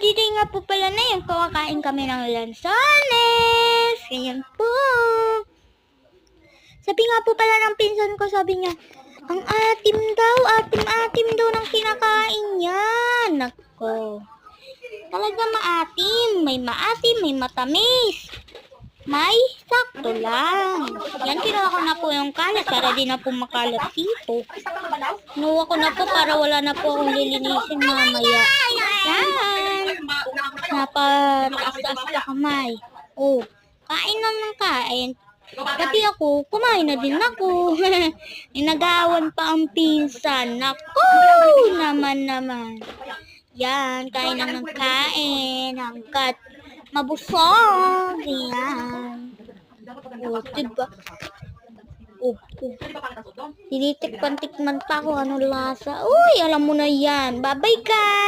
dito nga po pala na yun. Kakain kami ng lansones. Ganyan po. Sabi nga po pala ng pinsan ko, sabi niya, ang atim daw ng kinakain niya. Nako. Talaga maatim. May maatim, may matamis. May sakto lang. Yan, kinuha ko na po yung kalat para di na po makalat dito. Kinuha ko na po para wala na po akong lilinisin mamaya. Yan. Napataas-taas na kamay. Oh, kain na ng kain. Pati ako, kumain na din ako. Inagawan pa ang pinsan. Naku, naman. Yan, kain na ng kain. Hanggat mabusog. Yan. O, diba? Tinitikman-tikman pa ako anong lasa. Uy, alam mo na yan. Bye-bye, guys!